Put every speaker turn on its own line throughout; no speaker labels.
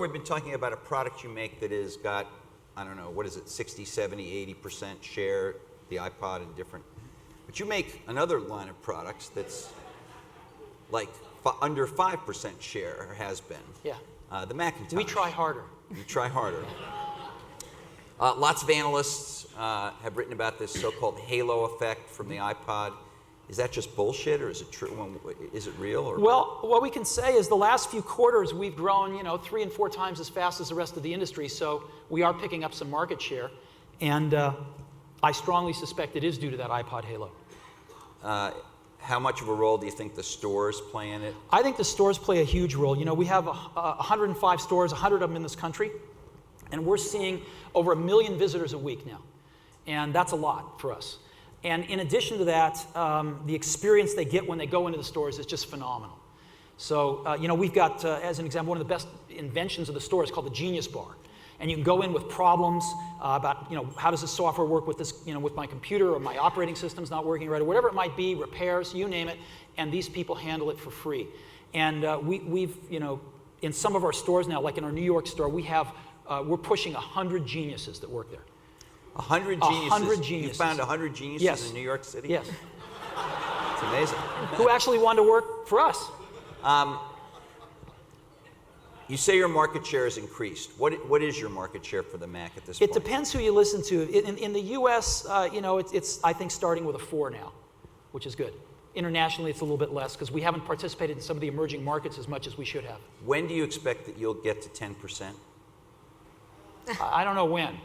We've been talking about a product you make that has got, I don't know, what is it, 60, 70, 80% share, the iPod and different. But you make another line of products that's like under 5% share, or has been.
Yeah.
The Macintosh.
We try harder.
You try harder. Lots of analysts have written about this so-called halo effect from the iPod. Is that just bullshit, or is it true? Is it real? Or?
Well, what we can say is the last few quarters we've grown, 3 and 4 times as fast as the rest of the industry. So we are picking up some market share, and I strongly suspect it is due to that iPod halo.
How much of a role do you think the stores play in it?
I think the stores play a huge role. We have 105 stores, 100 of them in this country, and we're seeing over 1 million visitors a week now, and that's a lot for us. And in addition to that, the experience they get when they go into the stores is just phenomenal. So, we've got, as an example, one of the best inventions of the store is called the Genius Bar. And you can go in with problems about, how does this software work with this, with my computer, or my operating system's not working right, or whatever it might be, repairs, you name it, and these people handle it for free. And we've, in some of our stores now, like in our New York store, we're pushing 100 geniuses that work there.
100 geniuses?
100 geniuses.
You found 100 geniuses in New York City?
Yes.
It's amazing.
Who actually wanted to work for us.
You say your market share has increased. What is your market share for the Mac at this point?
It depends who you listen to. In the U.S., it's I think starting with a 4 now, which is good. Internationally, it's a little bit less because we haven't participated in some of the emerging markets as much as we should have.
When do you expect that you'll get to 10%?
I don't know when.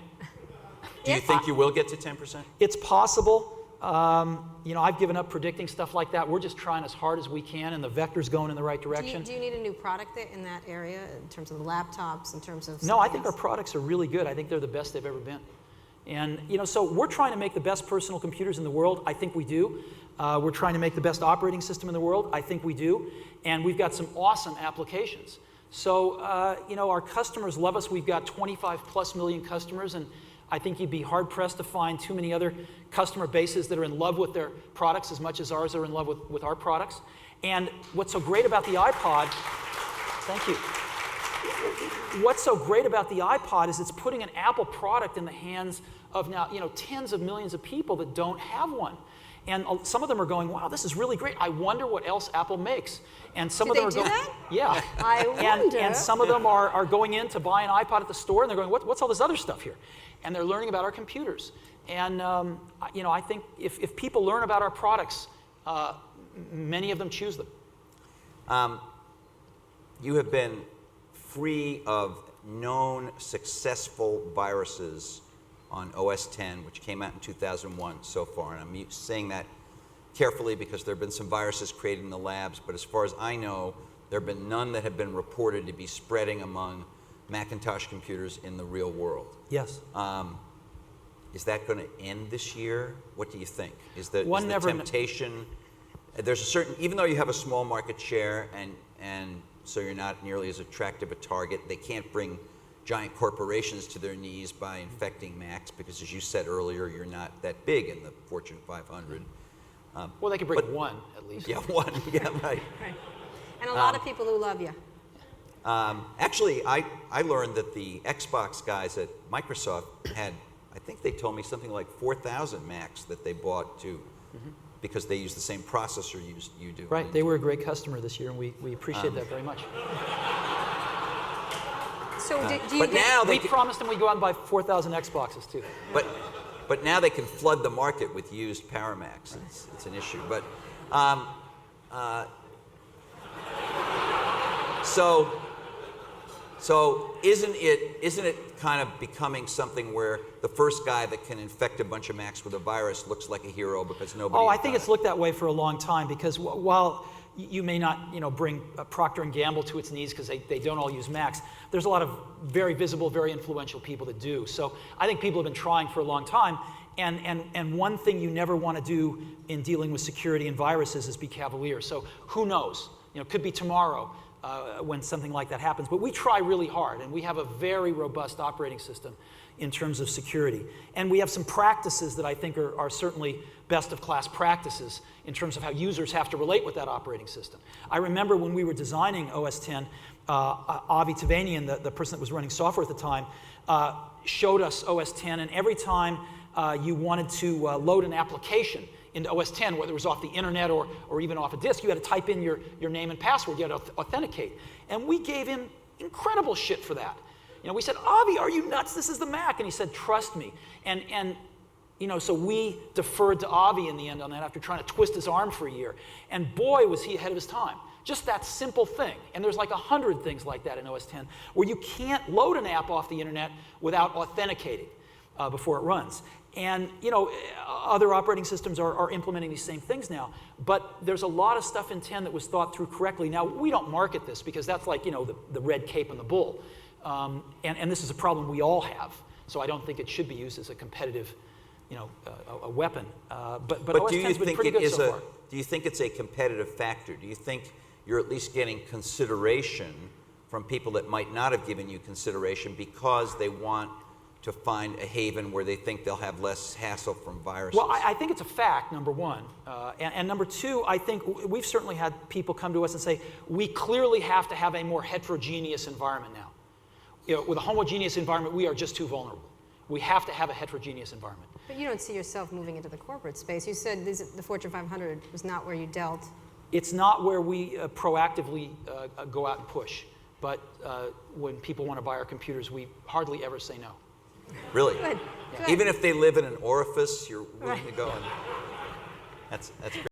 Do you think you will get to 10%?
It's possible. I've given up predicting stuff like that. We're just trying as hard as we can, and the vector's going in the right direction.
Do you need a new product in that area in terms of the laptops, in terms of
No, I think our products are really good. I think they're the best they've ever been. And, so we're trying to make the best personal computers in the world. I think we do. We're trying to make the best operating system in the world. I think we do. And we've got some awesome applications. So, our customers love us. We've got 25+ million customers, and I think you'd be hard-pressed to find too many other customer bases that are in love with their products as much as ours are in love with our products. And what's so great about the iPod, thank you. What's so great about the iPod is it's putting an Apple product in the hands of now, tens of millions of people that don't have one. And some of them are going, wow, this is really great. I wonder what else Apple makes. And some of them are going, yeah.
I wonder.
And some of them are going in to buy an iPod at the store, and they're going, what's all this other stuff here? And they're learning about our computers. And I think if people learn about our products, many of them choose them.
You have been free of known successful viruses on OS X, which came out in 2001 so far. And I'm saying that carefully because there have been some viruses created in the labs, but as far as I know, there have been none that have been reported to be spreading among Macintosh computers in the real world.
Yes.
Is that going to end this year? What do you think? Is the temptation? There's a certain, even though you have a small market share and so you're not nearly as attractive a target, they can't bring giant corporations to their knees by infecting Macs because, as you said earlier, you're not that big in the Fortune 500.
Well, they could bring one at least.
Yeah, one. Yeah, right.
And a lot of people who love you.
Actually, I learned that the Xbox guys at Microsoft had, I think they told me something like 4,000 Macs that they bought too, because they use the same processor you do.
Right. They were a great customer this year, and we appreciate that very much.
So do you
but now
we promised them we'd go out and buy 4,000 Xboxes too.
But now they can flood the market with used Power Macs. It's an issue. But so isn't it kind of becoming something where the first guy that can infect a bunch of Macs with a virus looks like a hero because nobody?
Oh, I think it's looked that way for a long time because while you may not, bring Procter & Gamble to its knees because they don't all use Macs, there's a lot of very visible, very influential people that do. So I think people have been trying for a long time. And one thing you never want to do in dealing with security and viruses is be cavalier. So who knows? It could be tomorrow. when something like that happens. But we try really hard, and we have a very robust operating system in terms of security. And we have some practices that I think are certainly best-of-class practices in terms of how users have to relate with that operating system. I remember when we were designing OS X, Avi Tevanian, the person that was running software at the time, showed us OS X, and every time you wanted to load an application into OS X, whether it was off the internet or even off a disk, you had to type in your name and password. You had to authenticate. And we gave him incredible shit for that. You know, we said, Avi, are you nuts? This is the Mac. And he said, trust me. And you know, so we deferred to Avi in the end on that after trying to twist his arm for a year. And boy, was he ahead of his time. Just that simple thing. And there's like 100 things like that in OS X where you can't load an app off the internet without authenticating before it runs. And you know, other operating systems are implementing these same things now. But there's a lot of stuff in 10 that was thought through correctly. Now, we don't market this because that's like, you know, the red cape and the bull. And this is a problem we all have. So I don't think it should be used as a competitive, you know, a weapon. But OS
do you
X's been
think
pretty
it
good
is
so far.
do you think it's a competitive factor? Do you think you're at least getting consideration from people that might not have given you consideration because they want to find a haven where they think they'll have less hassle from viruses?
Well, I think it's a fact, number one. And number two, I think we've certainly had people come to us and say, we clearly have to have a more heterogeneous environment now. You know, with a homogeneous environment, we are just too vulnerable. We have to have a heterogeneous environment.
But you don't see yourself moving into the corporate space. You said the Fortune 500 was not where you dealt.
It's not where we proactively go out and push. But when people want to buy our computers, we hardly ever say no.
Really?
Good.
Even if they live in an orifice, you're willing to go and that's great.